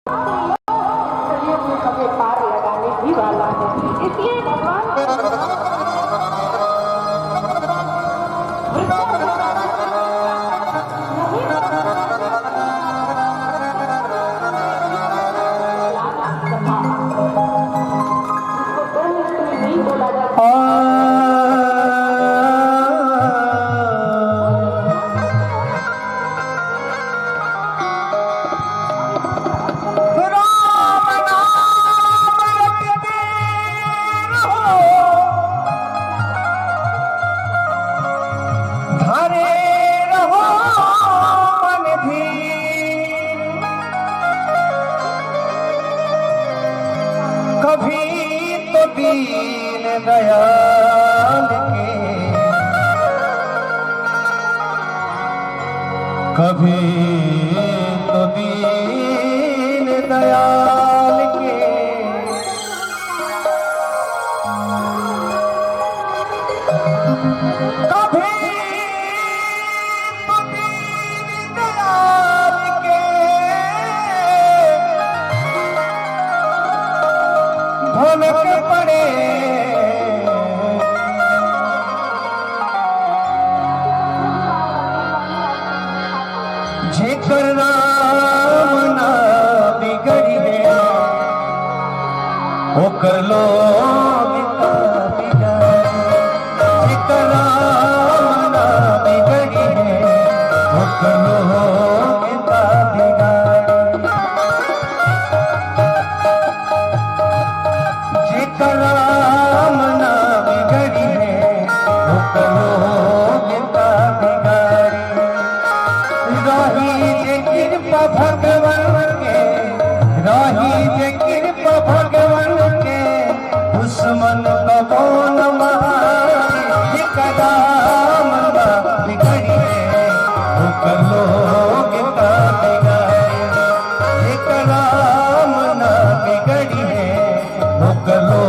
हमें पार लगाने ही वाला है, इसलिए भगवान नहीं बोला जाता। कभी तो दीन दयाल के, कभी तो दीन दयाल के, कभी तो दीन दयाल के भनक पड़े। जेकर राम ना बिगड़ी है वो कर लो जेकर राम ना बिगड़ी है वो कर लो राम ना बिगड़ी है वो करो बिगाड़ी। रही जे कृपा भगवान के, रही जे कृपा भगवान के, दुश्मन कबो न मारे। राम ना बिगड़ी है वो करो बिगाड़ी। राम ना बिगड़ी है वो करो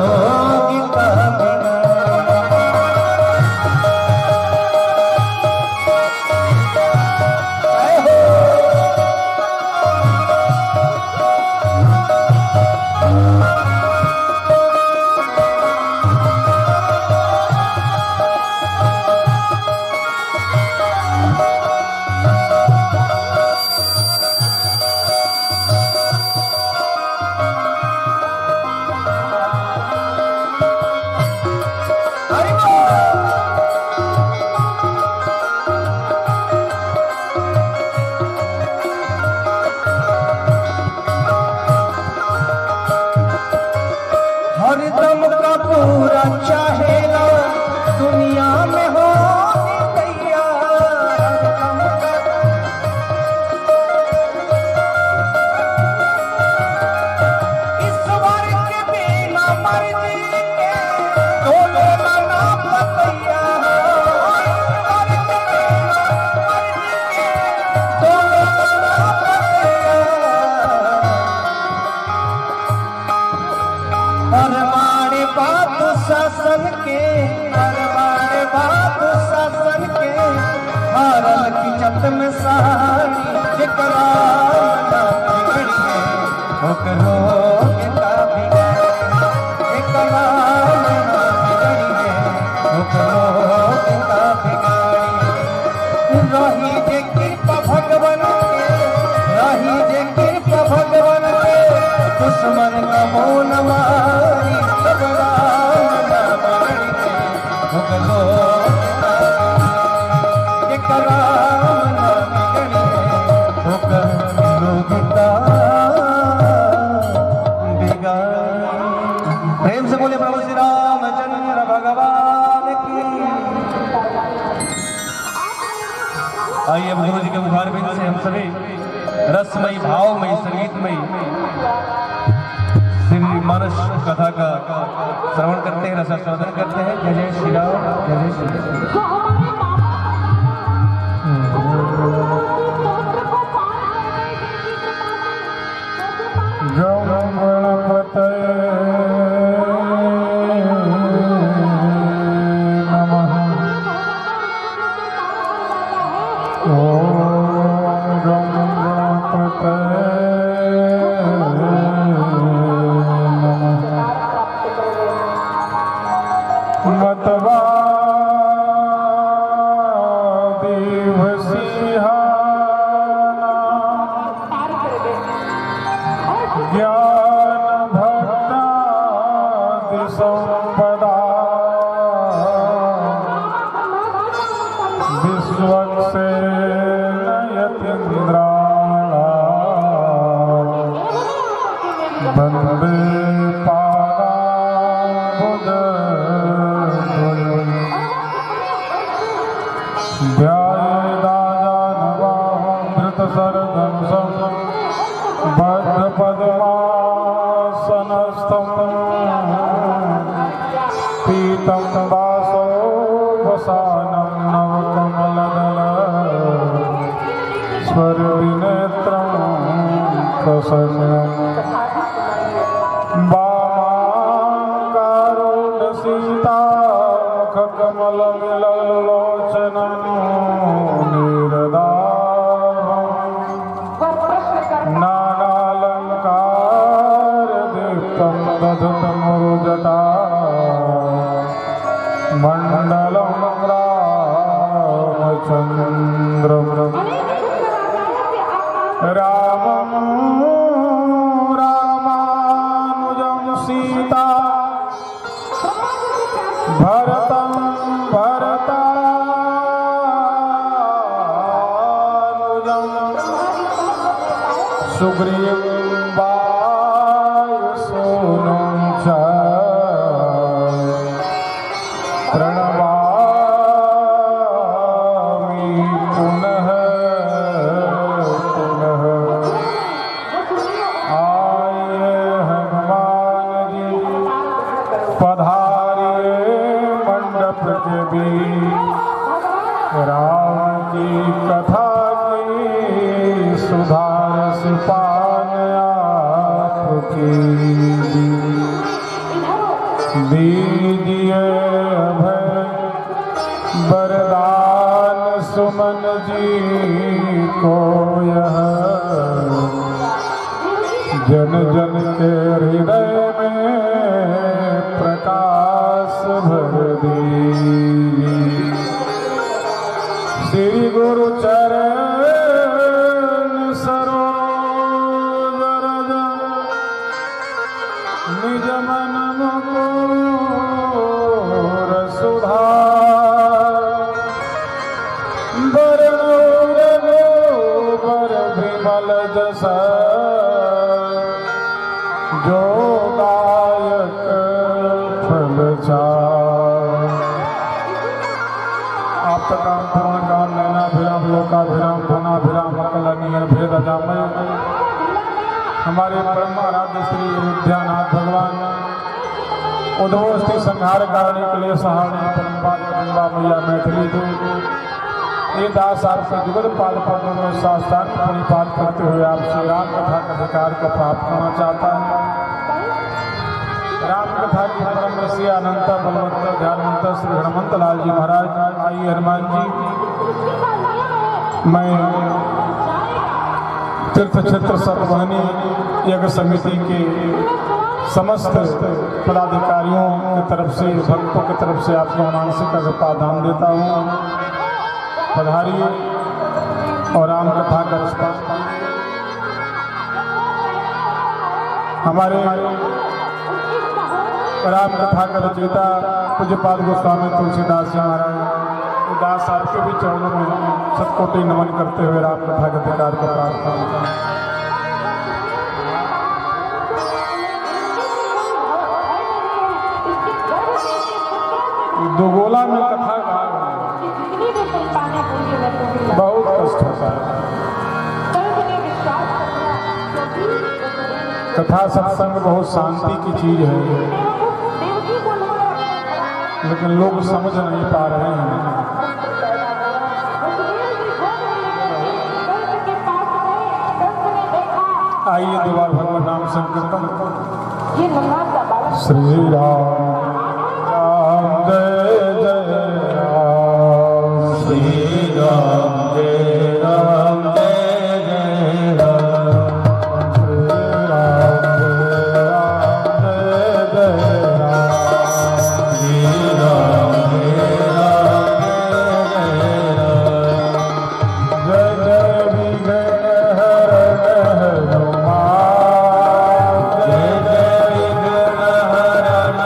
हरदम का पूरा चाहेला दुनिया में हो ईश्वर के बिना मर्जी के डोले ना पतैया। परमाणे बात शासन के, परमाणे बात शासन के, हारल की छत में साड़ी। जेकरा ना बिगड़ी है वो करो बिगाड़ी। जेकरा ना बिगड़ी है वो करो बिगाड़ी। रही जे कृपा भगवान के, रही जे कृपा भगवान के, दुश्मन का मोन मारी। राम ना बिगड़ी है वो करो राम ना बिगड़ी है वो करो बिगाड़ी। प्रेम से बोले प्रभु श्री रामचंद्र भगवान की। आइए अब गुरु जी के मुखारबिंद से हम सभी रसमयी भावमयी संगीतमयी श्री मानस कथा का श्रवण करते हैं, रसास्वादन करते हैं। जय जय श्री राम, जय जय श्री राम। ओम गणपतये सन्यम वामाकारुण सीता मुख कमल विलोचनम नीरदाभं नानालंकार दीप्तं दधतमुरुजटा मंडलम रामचंद्रम रामं रामानुजं सीता भरतं भरतानुजं सुग्रीवं वायुसूनुं च प्रणमामि पुनः पुनः। आइए हनुमान जी पधारिए मंडप के बीच राम की कथा की सुधारस पान आपकी दीजिए अभय वरदान सुमन जी को यह जन जन के हृदय में प्रकाश भर दीजिए। श्री गुरु चरण सरोज रज निज मन मुकुर सुधार वरणो रघुबर विमल जस जो दायक फल चार। आप काम पूर्ण काम नैना भिराम लोकाभिराम पुनाभिराम अकलनीय भेद अजामय हमारे परम आराध्य श्री अयोध्यानाथ भगवान उद्भवस्ती संहार कारणी क्लेश हारणी परमपाद गंगा मैया मैथिली जो ये दास आपके जुगल पाद पद्मों में साष्टांग प्रणिपात करते हुए आप श्री राम कथा के अधिकार को प्राप्त करना चाहता है। राम कथा की परम रसिया अनंत बलवंत ध्यानवंत श्री हनुमंत लाल जी महाराज। आइए हनुमान जी, मैं तीर्थ क्षेत्र सतवहनी यज्ञ समिति के समस्त पदाधिकारियों की तरफ से भक्तों की तरफ से आपको मानसिक अभिपादान देता हूँ। पधारिए और राम कथा का रिस्पांस हमारे राम कथा का रचयिता पूज्यपाद गोस्वामी तुलसीदास जी महाराज दास आपके भी चरणों में शतकोटि नमन करते हुए राम कथा के अधिकार को प्राप्त करता हूँ। दोगोला में कथा गा बहुत कष्ट होता है। कथा सत्संग बहुत शांति की चीज है, लेकिन लोग समझ नहीं पा रहे हैं। आइए दोबारा भगवान नाम संकीर्तन। श्री राम राम जय जय राम, श्री राम जय राम जय जय राम, श्री राम जय जय राम, श्री राम जय राम जय जय राम, जय जय विघ्न हरण हनुमान, जय जय विघ्न हरण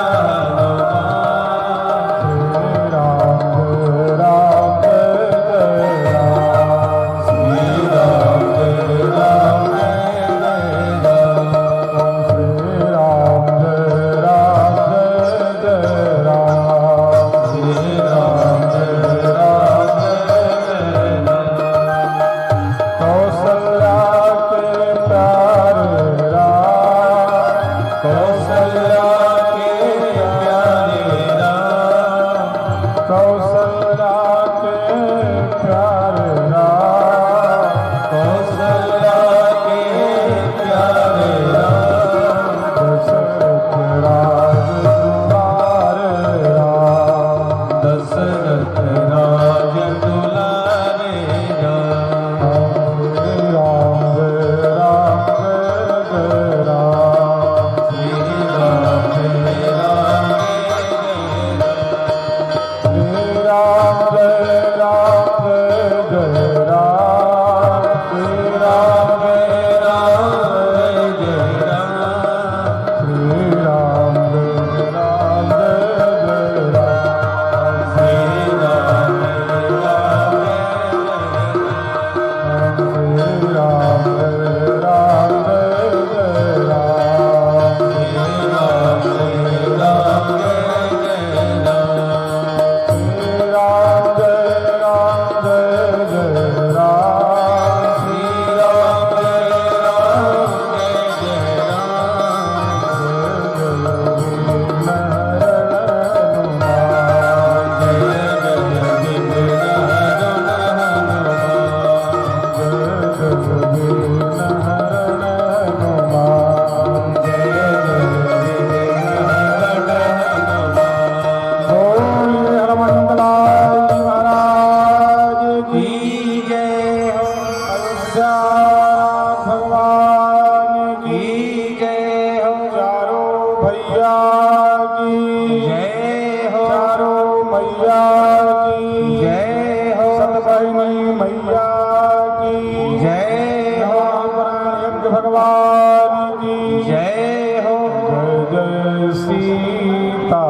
भगवान की जय हो। जय जय सीता।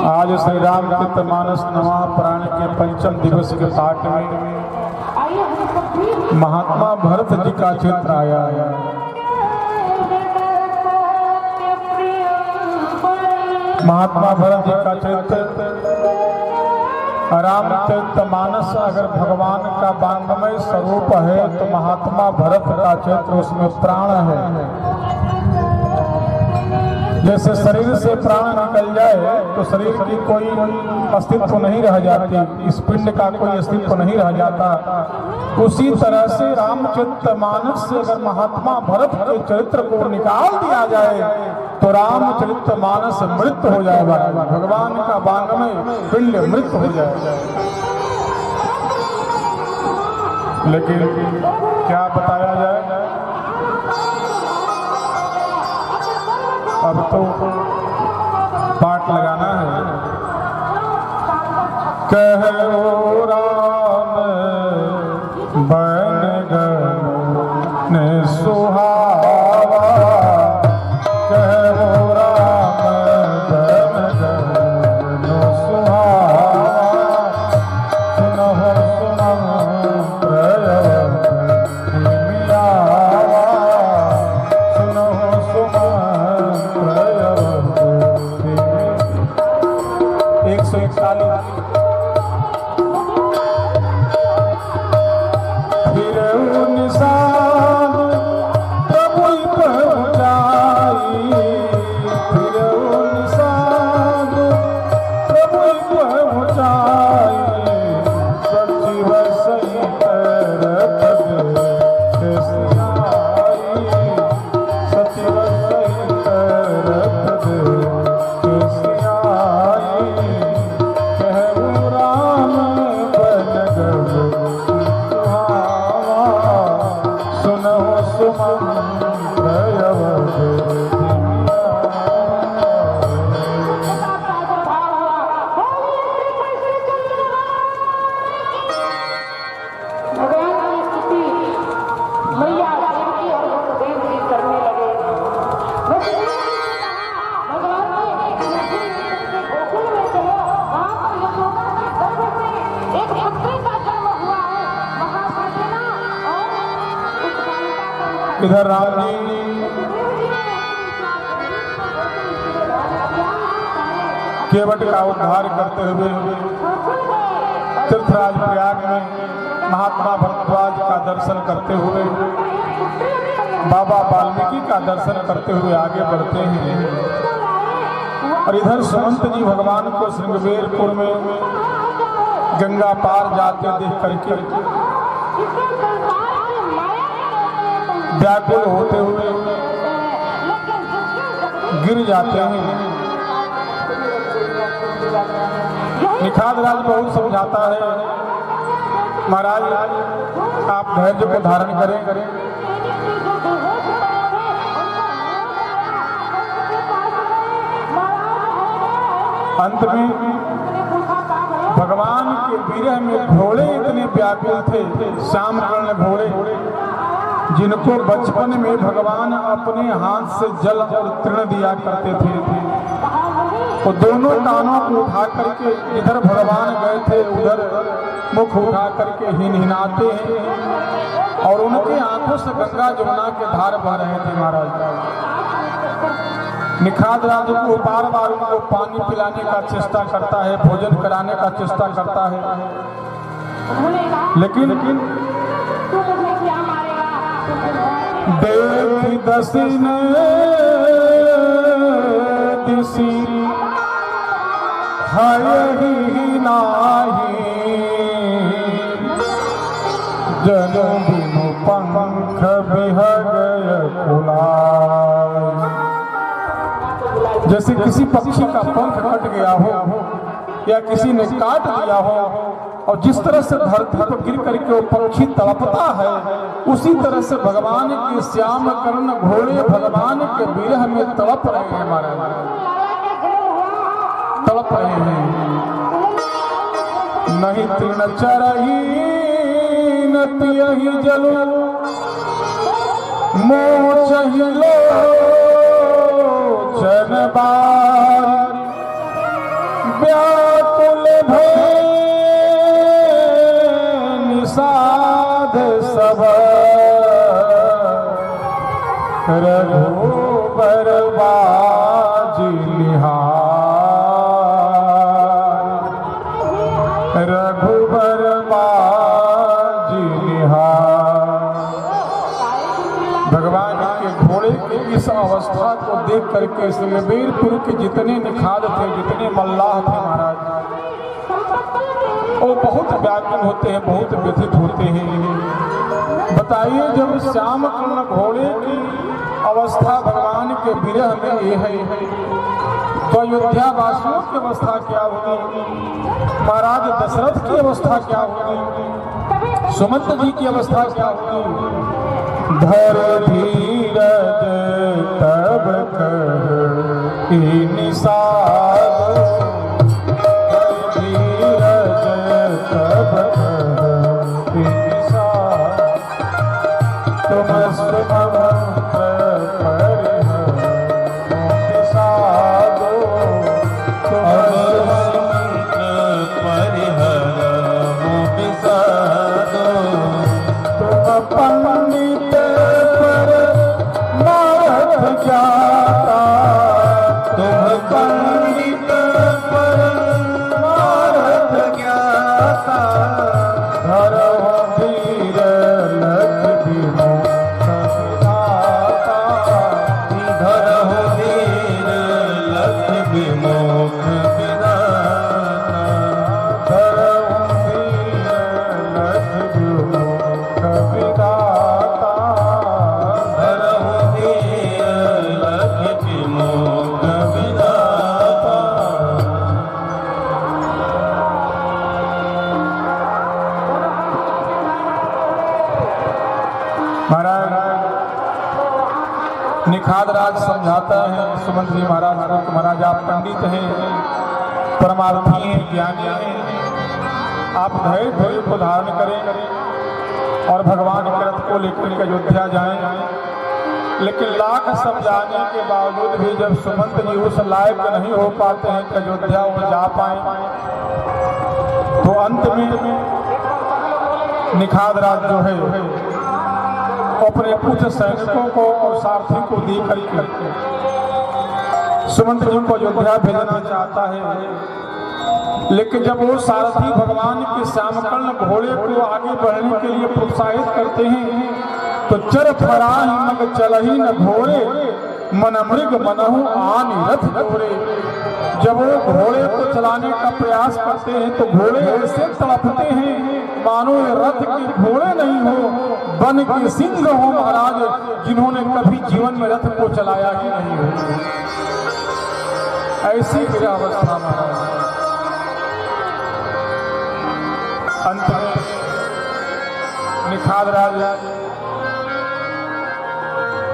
आज श्री रामचरितमानस नवा पुराण के पंचम दिवस के पाठ में महात्मा भरत जी का चित्र आया है। महात्मा भरत जी का चरित्र रामचरितमानस अगर भगवान का वांगमय स्वरूप है तो महात्मा भरत का चरित्र उसमें प्राण है। जैसे शरीर से प्राण निकल जाए तो शरीर की कोई अस्तित्व नहीं रह जाती, इस पिंड का कोई अस्तित्व नहीं रह जाता। उसी तरह से रामचरितमानस से अगर महात्मा भरत के चरित्र को निकाल दिया जाए तो रामचरितमानस मृत हो जाएगा, भगवान का वांगमय पिंड मृत हो जाएगा। लेकिन क्या बताया जाए, अब तो पाठ लगाना है। कहो राम बन गए सुहावा, कहो राम बन गए सुहावा, सुनहो सुमंत्र मिलावा, सुनहो सुमंत्र 141। फिर निशान प्रभु पहुँचाई, फिर निशान प्रभु पहुँचाई, सचिव सहित रथ दे सियाई, सचिव सहित रथ दे सियाई, कहूँ राम बन गए सुनहो सुमंत्र इधर राम जी केवट का उद्धार करते हुए तीर्थराज प्रयाग में महात्मा भरद्वाज का दर्शन करते हुए बाबा वाल्मीकि का दर्शन करते हुए आगे बढ़ते हैं। और इधर सुमंत जी भगवान को श्रृंगवेरपुर में गंगा पार जाते देख करके व्याकुल होते हुए गिर जाते हैं। निखाद राज बहुत समझाता है, महाराज आप धैर्य को धारण करें। अंत में भगवान के विरह में घोड़े इतने व्याकुल थे, श्याम कर्ण घोड़े जिनको बचपन में भगवान अपने हाथ से जल और तृण दिया करते थे, वो दोनों कानों को उठा करके इधर भगवान गए थे, उधर मुख उठा करके हिनहिनाते हैं और उनकी आंखों से गंगा जमुना के धार बह रहे थे। महाराज निखाद राज को बार बार उनको पानी पिलाने का चेष्टा करता है, भोजन कराने का चेष्टा करता है, लेकिन देवी दसिन दिसी हयहि नाही, जनु बिनु पंख बिहग कुलाय। जैसे किसी पक्षी का पंख कट गया हो या किसी ने काट दिया हो और जिस तरह से धरती पर गिर करके वो पक्षी तड़पता है, उसी तरह से भगवान के श्याम कर्ण घोड़े भगवान के विरह में तड़प रहे हैं, महाराज तड़प रहे हैं। नहीं तृण चरही न पियहि जल मोह चहिलो चनबार व्याकुल भय निषाद सब रघुबर बाजी निहार रघुबर बाजी निहार। भगवान के घोड़े की इस अवस्था को देख करके वीरपुर के जितने निखाद थे, जितने मल्लाह थे महाराज, वो बहुत व्याकुल होते हैं, बहुत व्यथित होते हैं। बताइए जब श्याम कर्ण घोड़े की अवस्था भगवान के विरह में ये है तो अयोध्या वासियों की अवस्था क्या होगी, महाराज दशरथ की अवस्था क्या होगी, सुमंत जी की अवस्था क्या होगी। धर धीरज तब कही निषाद, धर धीरज तब कही निषाद। तुम सुमंत्र परिहर निषादो, तुम सुमंत्र परिहर निषादो। तुम पंडित पर नारद ज्ञाता, तुम पंडित पर नारद ज्ञाता। धरहु धीर लख विमोख विधाता, धरहु धीर लख विमोख विधाता। धरहु धीर लख विमोख विधाता, धरहु धीर लख विमोख विधाता। महाराज निखाद राज समझाता है सुमंत जी महाराज को, महाराज आप पंडित हैं, परमार्थी हैं, ज्ञानी हैं, आप धैर्य धैर्य को धारण करें और भगवान के रथ को लेकर के अयोध्या जाएं। लेकिन लाख समझाने के बावजूद भी जब सुमंत जी उस लायक नहीं हो पाते हैं कि अयोध्या वो जा पाए, तो अंत में निखाद राज जो है अपने कुछ सैनिकों को और सारथी को दे करके सुमंत जी को अयोध्या भेजना चाहता है। लेकिन जब वो सारथी भगवान के श्यामकर्ण घोड़े को आगे बढ़ने के लिए प्रोत्साहित करते हैं तो चर फराही मग चलही न घोड़े, मन मृग मनहु आन रथ घोड़े। जब वो घोड़े को चलाने का प्रयास करते हैं तो घोड़े ऐसे तड़पते हैं मानो ये रथ के घोड़े नहीं हो, वन के सिंह हो महाराज, जिन्होंने कभी जीवन में रथ को चलाया ही नहीं हो। ऐसी मेरा अवस्था महाराज। अंत में निखाद राज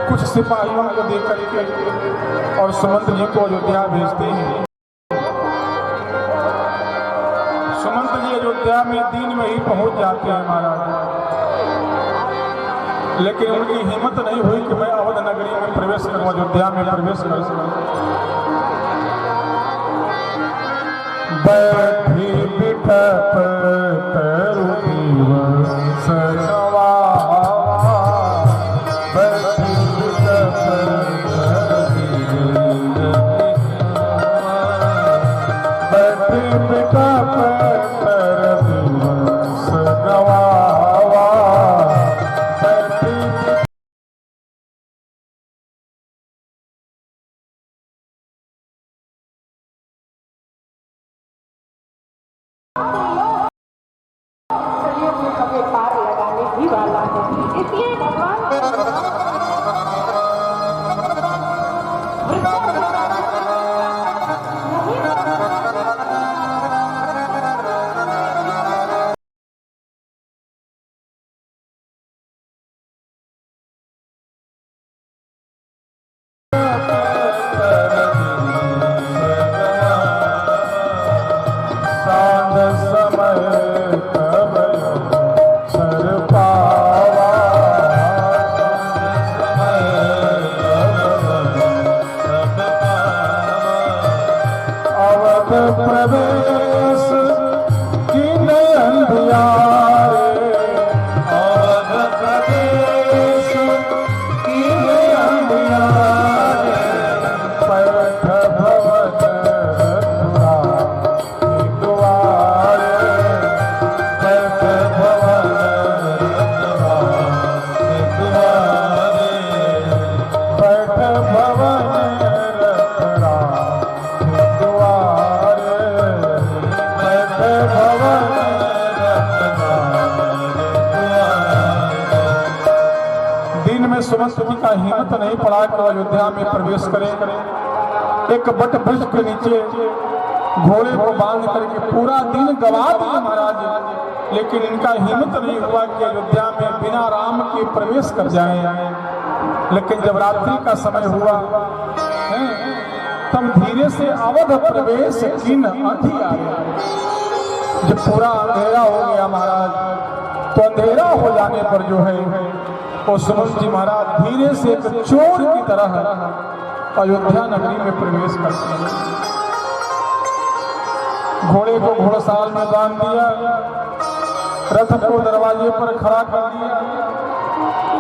कुछ सिपाहियों को देकर के और सुमंत जी को अयोध्या भेजते हैं। सुमंत जी अयोध्या में दिन में ही पहुंच जाते हैं महाराज, लेकिन उनकी हिम्मत नहीं हुई कि मैं अवध नगरी में प्रवेश करूं, अयोध्या में प्रवेश करूं। बैठी बिठप तरु दिवस नवावा, बैठी बिठप बैठी बिठप तरु दिवस नवावा, बैठी कभी पार लगाने ही वाला है, इसलिए भगवान सांझ समय सुमंत जी का हिम्मत नहीं पड़ा कि अयोध्या में प्रवेश करें। एक बट वृक्ष के नीचे घोड़े को बांध करके पूरा दिन गवा दिए महाराज, लेकिन इनका हिम्मत नहीं हुआ कि अयोध्या में बिना राम के प्रवेश कर जाएं। लेकिन जब रात्रि का समय हुआ तब धीरे से अवध प्रवेश किन अधि आया। जब पूरा अंधेरा हो गया महाराज, तो अंधेरा हो जाने पर जो है वो सुमंत जी महाराज धीरे से एक चोर की तरह अयोध्या नगरी में प्रवेश करते हैं। घोड़े को घोड़साल में बांध दिया, रथ को दरवाजे पर खड़ा कर दिया।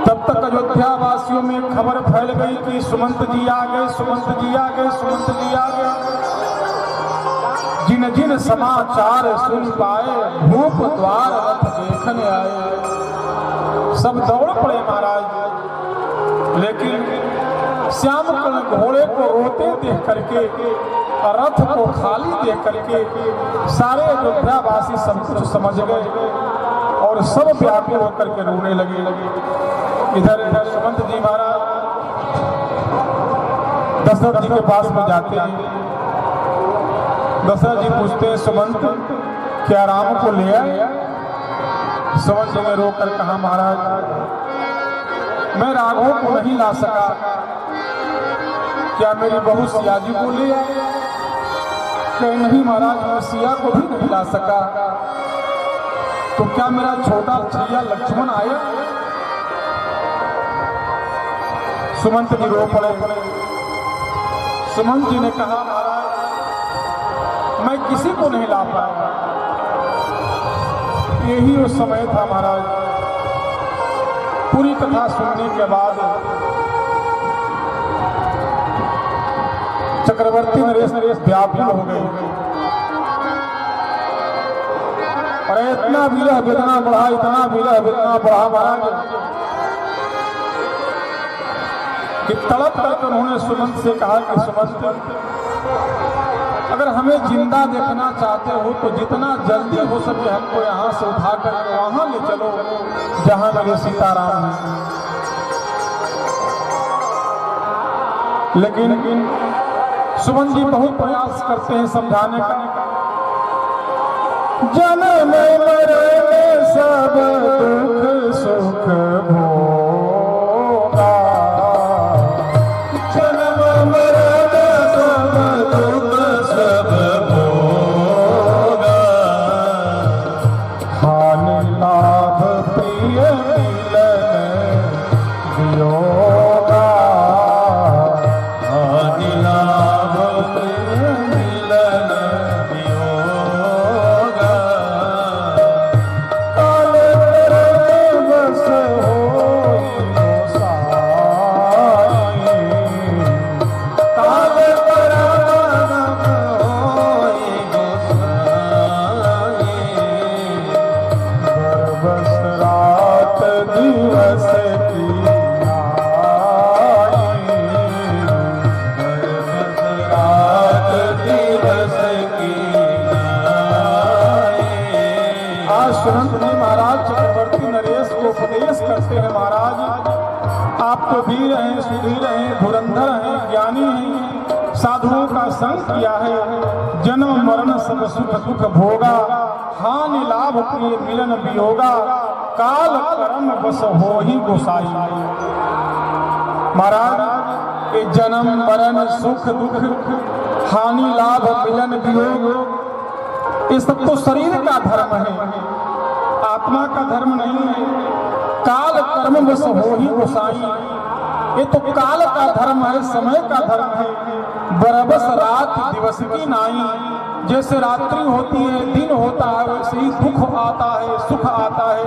तब तक अयोध्या वासियों में खबर फैल गई कि सुमंत जी आ गए, सुमंत जी आ गए, सुमंत जी आ गए। जिन जिन समाचार सुन पाए, भूप द्वार रथ देखने आए। सब दौड़ पड़े महाराज, लेकिन श्याम कर्ण घोड़े को रोते देख करके, रथ को खाली देख करके सारे अयोध्यावासी सब कुछ समझ गए और सब व्याकुल होकर के रोने लगे। इधर सुमंत जी महाराज दशरथ जी के पास में जाते हैं। दशरथ जी पूछते हैं, सुमंत क्या राम को ले आए? सुमंत जी ने रोक कर कहा, महाराज मैं राघव को नहीं ला सका, क्या मेरी बहू सिया जी को ले आए? कहे नहीं महाराज, मैं सिया को भी नहीं ला सका। तो क्या मेरा छोटा भैया लक्ष्मण आया? सुमंत जी रो पड़े। सुमंत जी ने कहा, महाराज मैं किसी को नहीं ला पाया। यही वो समय था महाराज। पूरी कथा सुनने के बाद चक्रवर्ती नरेश व्याकुल हो गए और इतना विरह वेदना बढ़ा, इतना विरह वेदना बढ़ा महाराज कि तड़प करके उन्होंने सुमंत से कहा कि सुमंत, अगर हमें जिंदा देखना चाहते हो तो जितना जल्दी हो सके हमको यहाँ से उठा कर वहां ले चलो जहां मेरे सीताराम हैं। लेकिन सुमंत जी बहुत प्रयास करते हैं समझाने का। जन्म मरण सब दुख सुख भोगा, जन्म मरण सब दुख सब भोगा, हानि लाभ प्रिय मिलन वियोगा, हानि लाभ प्रिय मिलन वियोगा, काल करम बस होई गोसाई, काल करम होई गोसाई, बरबस रात दिवस की आई, बरबस रात दिवस की आई। आज सुमंत जी महाराज चक्रवर्ती नरेश को उपदेश करते हैं, महाराज आप तो वीर हैं, सुधीर हैं, धुरंधर हैं, ज्ञानी हैं, साधुओं का संग किया है। जन्म मरण सब सुख दुख भोगा, हानि लाभ प्रिय मिलन वियोगा, काल कर्म बस हो ही गोसाई। महाराज ये जन्म मरण सुख दुख हानि लाभ मिलन वियोग ये सब तो शरीर का धर्म है, आत्मा का धर्म नहीं है। काल कर्म बस हो ही गोसाई, ये तो काल का धर्म है, समय का धर्म है। बरबस रात दिवस की नाई, जैसे रात्रि होती है दिन होता है वैसे ही दुख आता है सुख आता है।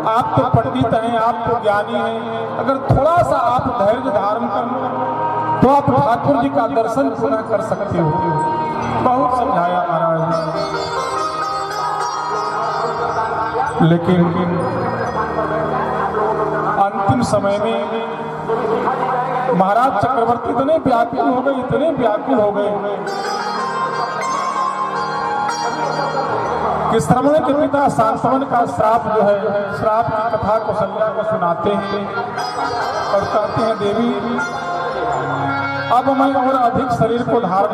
आप तो पंडित हैं, आप तो ज्ञानी हैं, अगर थोड़ा सा आप धैर्य धारण कर लो तो आप ठाकुर जी का दर्शन पुनः कर सकते हो। बहुत समझाया महाराज, लेकिन अंतिम समय में महाराज चक्रवर्ती इतने व्याकुल हो गए, इतने व्याकुल हो गए कि श्रवण के पिता सांत्वन का श्राप जो है, श्राप की कथा कौशल्या को सुनाते हैं और कहते हैं देवी अब मैं और अधिक शरीर को धारण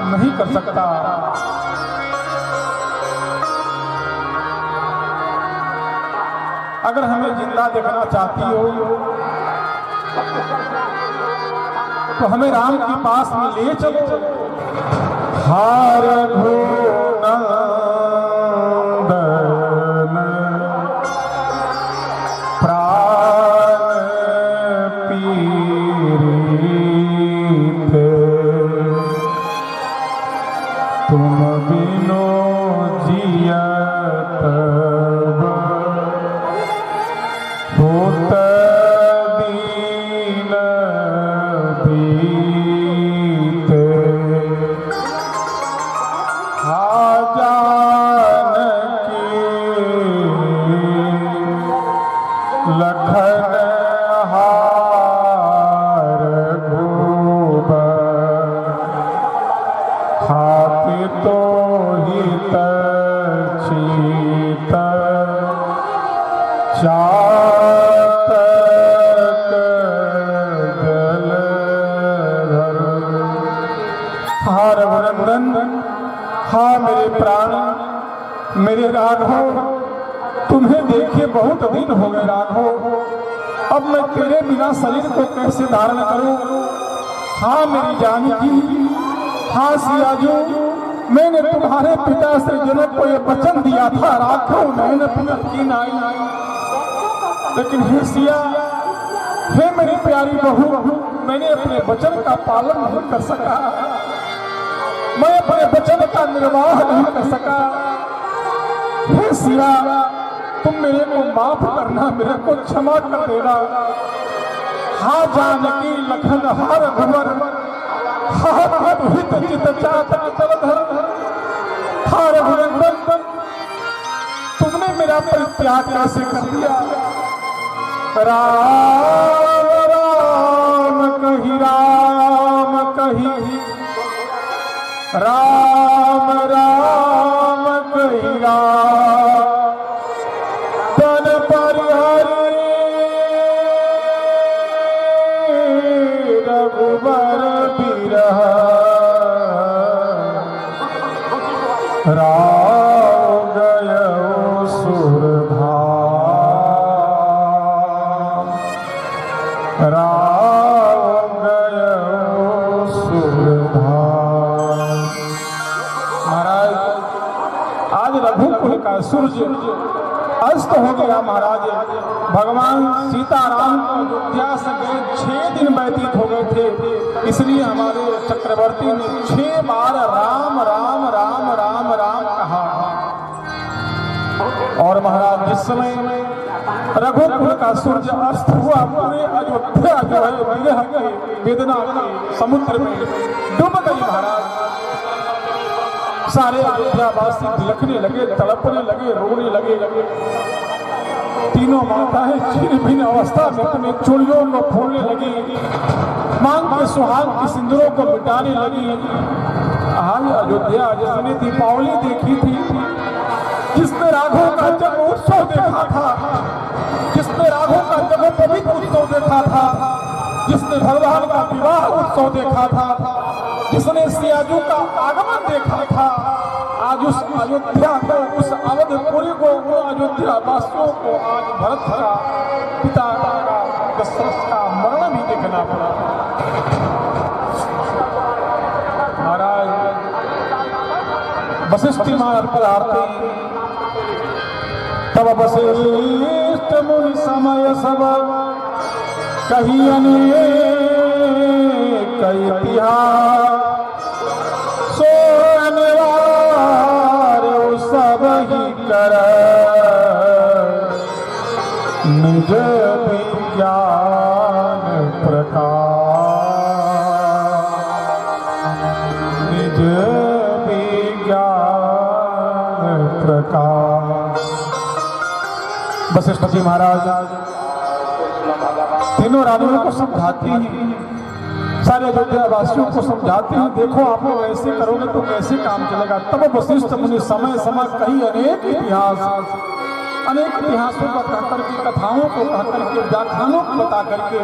नहीं कर सकता, अगर हमें जिंदा देखना चाहती हो तो हमें राम के पास में ले चलो। हार तुम बिनो जियत होत दीन बीते, हा जानकी लखन हार घूब हाथी तो हित चीत चातक जलधर। हा रघुनंदन, हा मेरे प्राण, मेरे राघव, तुम्हें देखे बहुत दिन हो गए राघव, अब मैं तेरे बिना शरीर को कैसे धारण करूं। हाँ मेरी जानकी, हाँ सियाजू, मैंने तुम्हारे पिता श्री जनक को ये वचन दिया था राघव नैन पुनः की नाई, लेकिन हे सिया, हे मेरी प्यारी बहू, मैंने अपने वचन का पालन नहीं कर सका, मैं अपने वचन का निर्वाह नहीं कर सका। हे सिया, तुम मेरे को माफ करना, मेरे को क्षमा कर देना। हा जानकी लखन हार घुवर, हा हित चित चातक जलधर। हा रघुनंदन, तुमने मेरा परित्याग कैसे कर दिया। राम राम कही, राम कही, राम राम कही राम, तन परिहरि रघुबर बिरह, राव गयो सुरधाम, राव गयो सुरधाम। महाराज आज रघुकुल का सूरज अस्त हो गया महाराज। भगवान सीताराम को अयोध्या से गए 6 दिन व्यतीत हो गए थे, इसलिए हमारे चक्रवर्ती ने 6 बार राम राम राम राम राम कहा। और महाराज जिस समय रघुकुल का सूरज अस्त हुआ, पूरे अयोध्या जो है विरह के वेदना के समुद्र में डूब गई महाराज। सारे अयोध्यावासी बिलखने लगे, तड़पने लगे, रोने लगे। तीनों माताएं छीन भिन्न अवस्था में अपने चूड़ियों को फोड़ने लगी, मांग के सुहाग की सिंदूरों को मिटाने लगी। आज अयोध्या जिसने दीपावली देखी थी, जिसने राघव का जन्म उत्सव देखा था, जिसने राघव का जन्म पवित्र उत्सव देखा था, जिसने भगवान का विवाह उत्सव देखा था, जिसने सियाजू का आगमन देखा था, आज उस अयोध्या को, उस अवधपुरी को, वो अयोध्या वासियों को आज भरत का पिता का दशरथ का मरण भी देखना पड़ा। महाराज वशिष्ठ मार्ग पर आते तब वशिष्ठ मुनि समय सब कही अनेक इतिहास, सो अनिवार सब ही कर निज विज्ञान प्रकाश, निज विज्ञान प्रकाश। वशिष्ठ जी महाराज तीनों रानियों को समझाती हैं, सारे अयोध्यावासियों को समझाते हैं, देखो आप लोग ऐसे करोगे तो कैसे काम चलेगा। तब वशिष्ठ मुनि समय समय कई अनेक इतिहासों को कह करके, कथाओं को कह करके, व्याख्यानों को बता करके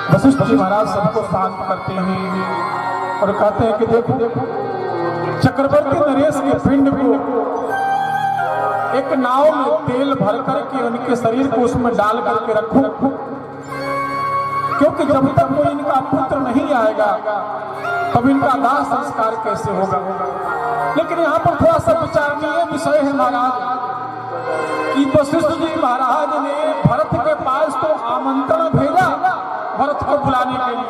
वशिष्ठ जी महाराज सबको शांत करते हैं और कहते हैं कि देखो चक्रवर्ती नरेश के पिंड को एक नाव में तेल भर करके उनके शरीर को उसमें डाल करके रखो, क्योंकि जब तक कोई इनका पुत्र नहीं आएगा तब इनका दाह संस्कार कैसे होगा। लेकिन यहाँ पर थोड़ा सा विचारणीय विषय है महाराज कि वशिष्ठ जी महाराज ने भरत के पास तो आमंत्रण भेजा भरत को बुलाने के लिए,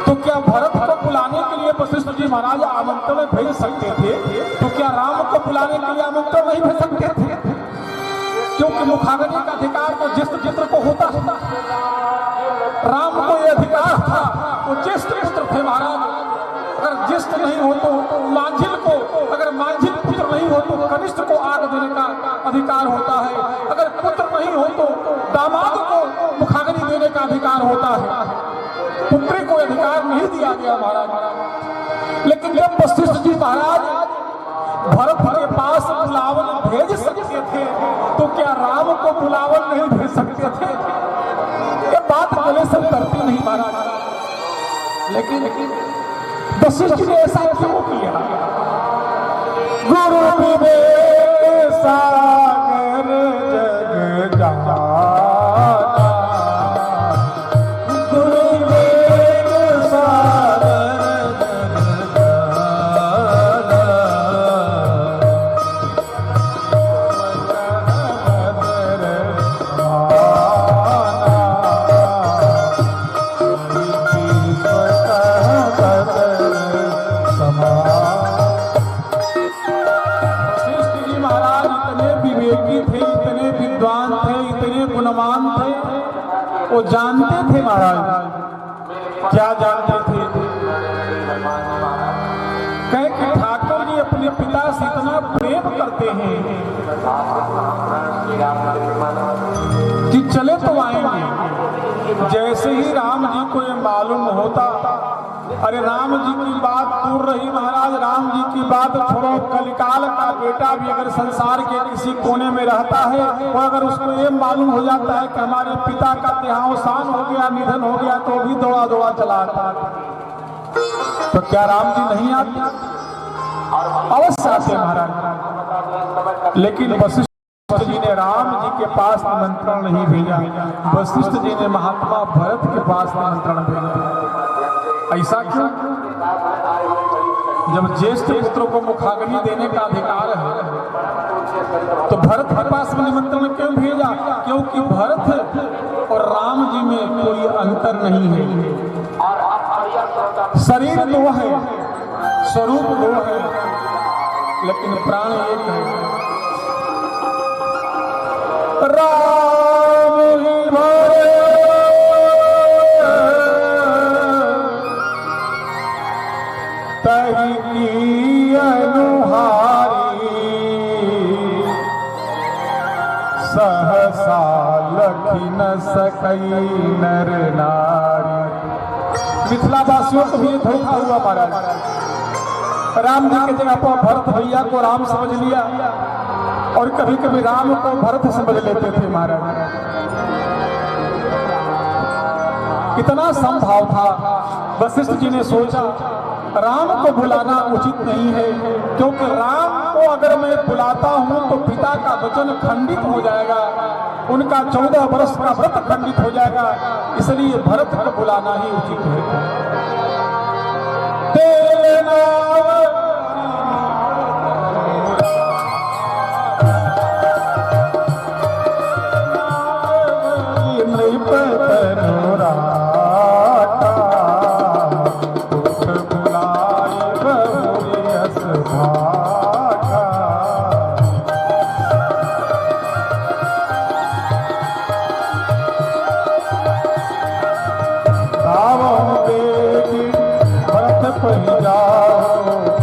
तो क्या भरत को बुलाने के लिए वशिष्ठ जी महाराज आमंत्रण भेज सकते थे? तो क्या राम को बुलाने के लिए आमंत्रण नहीं भेज सकते थे? क्योंकि मुखाग्नि का अधिकार तो ज्येष्ठ पुत्र को होता है। राम को यह अधिकार था, वो ज्येष्ठ पुत्र थे महाराज। अगर ज्येष्ठ नहीं हो तो मांझिल को, अगर मांझिल पुत्र नहीं हो तो कनिष्ठ को आग देने का अधिकार होता है। अगर पुत्र नहीं हो तो दामाद को मुखाग्नि देने का अधिकार होता है। पुत्री को अधिकार नहीं दिया गया महाराज। लेकिन जब वशिष्ठ जी महाराज भरत के पास बुलावन भेज सकते थे तो क्या राम को बुलावन नहीं भेज सकते थे? ये बात बोले सब करती नहीं महाराज। लेकिन वशिष्ठ ने ऐसा क्यों किया? गुरु विवेक सागर जग जाना, गुरु विवेक सागर जग वो जानते थे महाराज। क्या जानते थे? कहे कि ठाकुर जी अपने पिता से इतना प्रेम करते हैं कि चले तो आएंगे। जैसे ही राम जी को ये मालूम होता, अरे राम जी की बात दूर रही महाराज, राम जी की बात छोड़ो, कलिकाल का बेटा भी अगर संसार के किसी कोने में रहता है और अगर उसको ये मालूम हो जाता है कि हमारे पिता का देहावसान हो गया, निधन हो गया, तो भी दौड़ा दौड़ा चला आता। तो क्या राम जी नहीं आते? अवश्य आते महाराज। लेकिन वशिष्ठ जी ने राम जी के पास निमंत्रण नहीं भेजा, वशिष्ठ जी ने महात्मा भरत के पास निमंत्रण भेजा। ऐसा क्यों? जब ज्येष्ठ पुत्र को मुखाग्नि देने का अधिकार है तो भरत के पास में निमंत्रण क्यों भेजा? क्योंकि भरत और राम जी में कोई अंतर नहीं है। शरीर दो है, स्वरूप दो है, लेकिन प्राण एक है। राम ही तही की अनुहारी, सहसा लखी न सकई नर नारी। मिथिला वासियों को भी धोखा हुआ महाराज। राम जी की जगह पर भरत भैया को राम समझ लिया और कभी कभी राम को भरत समझ लेते थे महाराज। इतना संभाव था। वशिष्ठ जी ने सोचा राम को बुलाना उचित नहीं है, क्योंकि राम को अगर मैं बुलाता हूं तो पिता का वचन खंडित हो जाएगा, उनका 14 वर्ष का व्रत खंडित हो जाएगा, इसलिए भरत को बुलाना ही उचित है। जाओ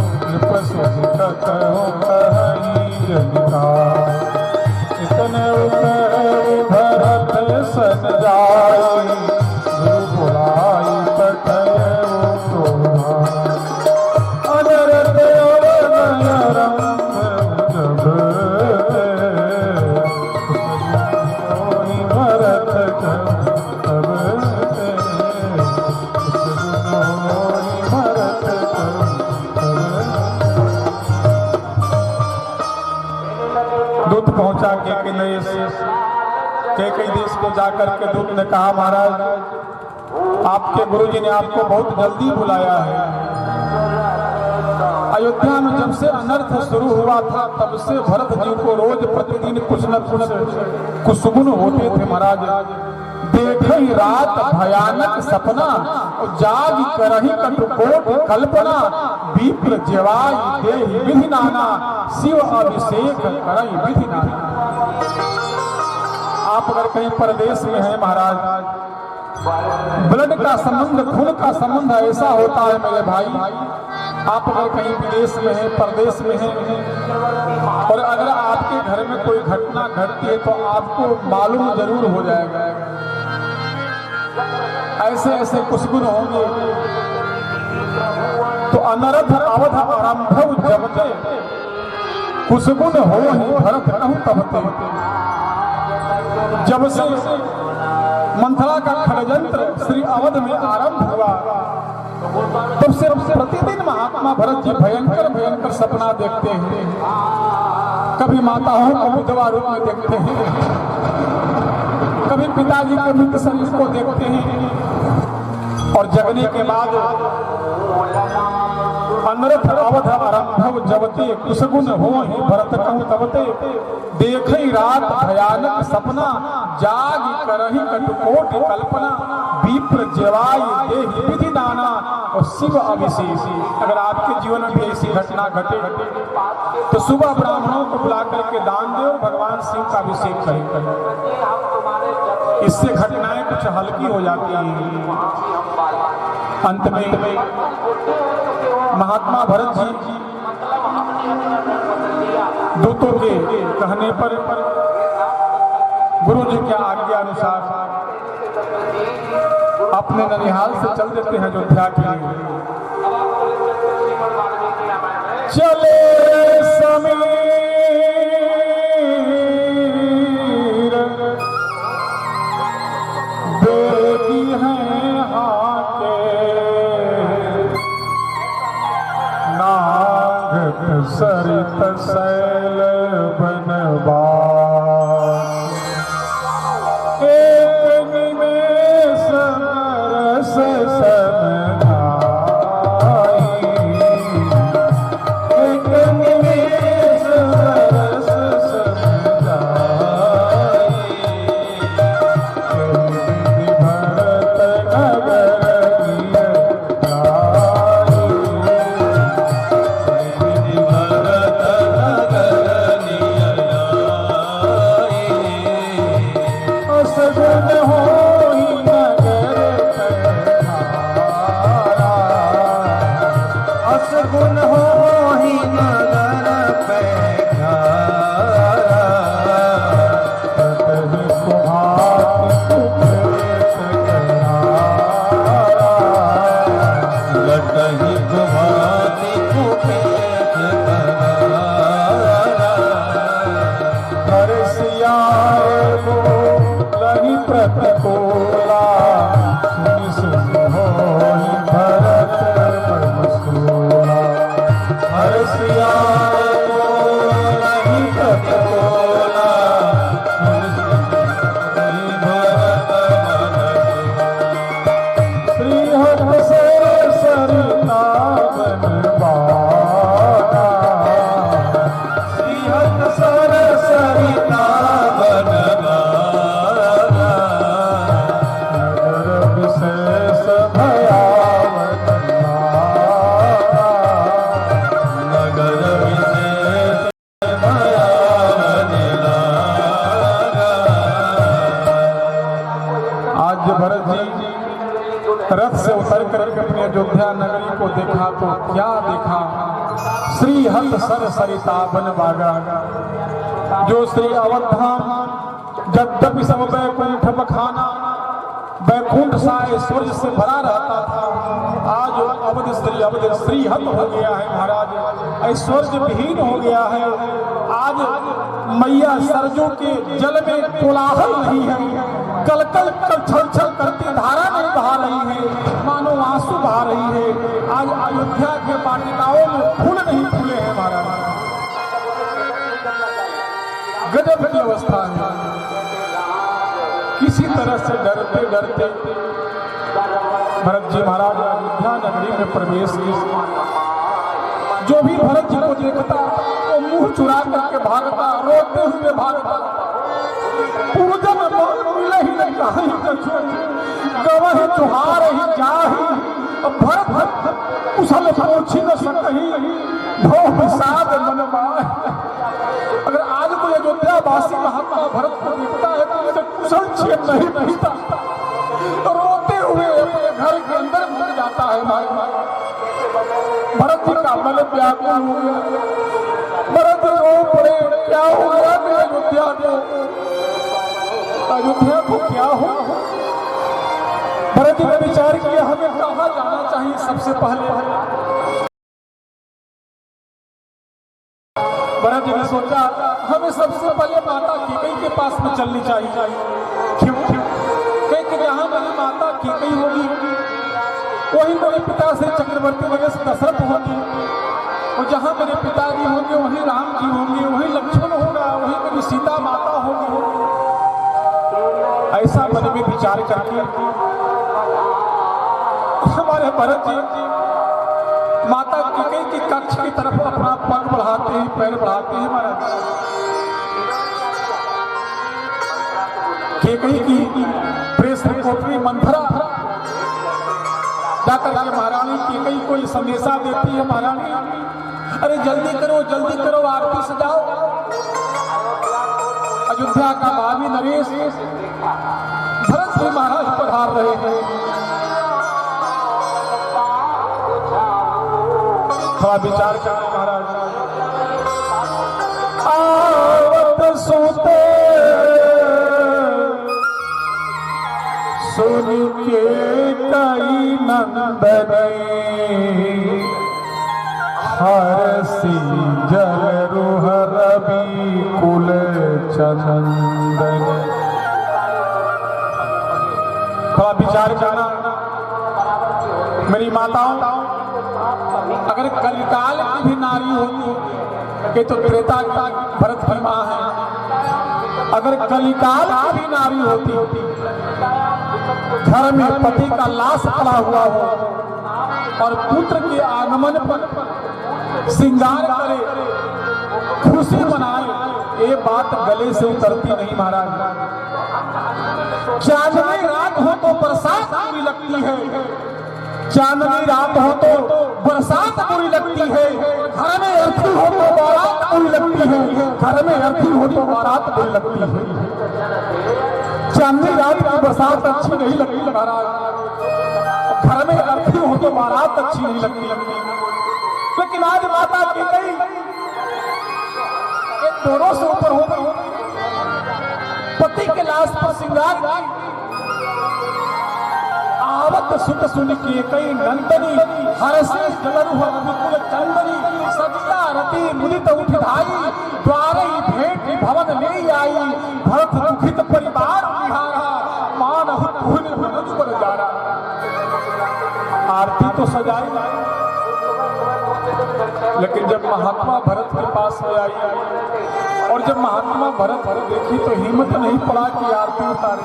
देश कई देश को जाकर के दूत ने कहा, महाराज आपके गुरुजी ने आपको बहुत जल्दी बुलाया है। अयोध्या में जब से अनर्थ शुरू हुआ था तब से भरत जी को रोज प्रतिदिन कुछ न कुछ कुसुगुन होते थे। महाराज देखई रात भयानक सपना, जाग करही कटुकोट कल्पना, विप्र जेवाई देहि विधि नाना, शिव अभिषेक करई विधि नाना। आप अगर कहीं परदेश में हैं महाराज, ब्लड का संबंध, खून का संबंध ऐसा होता है मेरे भाई। आप अगर कहीं विदेश में हैं, परदेश में हैं, और अगर आपके घर में कोई घटना घटती है तो आपको मालूम जरूर हो जाएगा। ऐसे ऐसे कुसगुन होंगे। तो अनरथ अवध आरंभ जबते, कुसगुन हो ही भरत कहूं तबते। जब से मंथरा का षड्यंत्र श्री अवध में आरंभ हुआ तब से प्रतिदिन महात्मा भरत जी भयंकर भयंकर सपना देखते हैं। कभी माताओं को विधवा रूप में देखते हैं, कभी पिताजी के मृत शरीर को देखते हैं, और जगने के बाद अनरथ अवध आरंभ जबते, कुसगुन हो ही भरत कहूं तबते। देखई रात भयानक सपना, जाग करही कटुकोट कल्पना, विप्र जेवाई देहि विधि नाना, और शिव अभिषेक। अगर आपके जीवन में भी ऐसी घटना घटे तो सुबह ब्राह्मणों को बुला करके दान दे और भगवान शिव का अभिषेक करें। इससे घटनाएं कुछ हल्की हो जाती हैं। अंत में महात्मा भरत जी दूतों के कहने पर गुरु जी के आज्ञा अनुसार अपने ननिहाल से चल देते हैं अयोध्या के लिए। चले समीर बेटी हैं हाके, नाग सरित शैल बनवा, एक निमेष रस समझाई, एक निमेष रस समझाई, भरत नगर रथ से उतर करके अपनी अयोध्या नगरी को देखा तो क्या देखा, श्री हत सर सरिता बन बागा। जो श्री अवधाम यद्यपि सब वैकुंठ बखाना, वैकुंठ सा ऐश्वर्य से भरा रहता था, आज अवध श्री हत हो गया है महाराज, ऐश्वर्य विहीन हो गया है। आज मैया सरजू के जल में कोलाहल नहीं है, कल कल कल छल छल करती धारा नहीं बहा रही है, मानो आंसू बहा रही है। आज अयोध्या के वाटिकाओं में फूल नहीं फूले हैं महाराज। गजब की अवस्था है। किसी तरह से डरते डरते भरत जी महाराज अयोध्या नगरी में प्रवेश किए। जो भी भरत जी को देखता वो मुंह चुरा करके भागता, रोते हुए भागता। पूजन मिले ही नहीं कहीं कछु, गवहि तुहार ही जाहि। भरत कुशल पूछी न सकही, भो विषाद मन माहि। अगर आज कोई अयोध्या वासी महात्मा भरत को देखता है तो उसे कुशल क्षेम नहीं पूछता, रोते हुए अपने घर के अंदर घुस जाता है। भाई भरत जी का मन व्याकुल हो गया। भरत रो पड़े, क्या हो गया अयोध्या को क्या हो? भरत जी ने विचार किया हमें कहाँ जाना चाहिए। सबसे पहले भरत जी ने सोचा हमें सबसे पहले माता कैकेयी के पास में चलनी चाहिए। क्यों? क्योंकि जहाँ मेरी माता कैकेयी होगी वही मेरे पिता से चक्रवर्ती वगैरह से दशरथ होगी, और जहाँ मेरे पिताजी होंगे वही राम जी होंगे, वही लक्ष्मण होगा, वही मेरी सीता माता होगी। ऐसा मन में विचार करके हमारे भरत जी माता कैकेयी की कक्ष की तरफ अपना पग बढ़ाते हैं, पैर बढ़ाते हैं। महाराज कैकेयी की प्रेस रिपोर्टरी मंथरा जाकर के महारानी कैकेयी को ये संदेशा देती है, महारानी अरे जल्दी करो आरती सजाओ। अयोध्या का भावी नरेश भरत जी महाराज पधार रहे हैं। थोड़ा विचार करें महाराज। आवत सोते सुन के कई नंदनी, हरसी जल रुह रवि कुल चंदन। थोड़ा विचार करना मेरी माताओं, अगर कलिकाल की भी नारी होती कि तो त्रेता का भरत की माँ है। अगर कलिकाल की भी नारी होती, घर में पति का लाश पड़ा हुआ हो और पुत्र के आगमन पर श्रृंगार करे, खुशी मनाए, ये बात गले से उतरती नहीं महाराज। चांदनी रात हो तो बरसात बुरी लगती है, चांदनी रात हो तो बरसात बुरी लगती है। घर में अर्थी हो तो बारात बुरी लगती है, घर में अर्थी हो तो बारात बुरी लगती है। चांदनी रात की बरसात अच्छी नहीं लगती महाराज, घर में अर्थी हो तो बारात अच्छी नहीं लगती। लेकिन आज माता कैकेयी दोनों से ऊपर हो गई, पति के लाश पर श्रृंगार की। आवत सुत सुन कैकेयी नंदनी, हरसी जलरुह रविकुल चंदनी। सजिया रति मुदित उठ धाई, द्वारे भेंट भवन ले आई। भरत दुखित परिवार निहारा, मानहु भूल भुज पर जारा। आरती तो सजाई, लेकिन जब महात्मा भरत के पास में आई और जब महात्मा भरत देखी तो हिम्मत नहीं पड़ा कि आरती उतारे।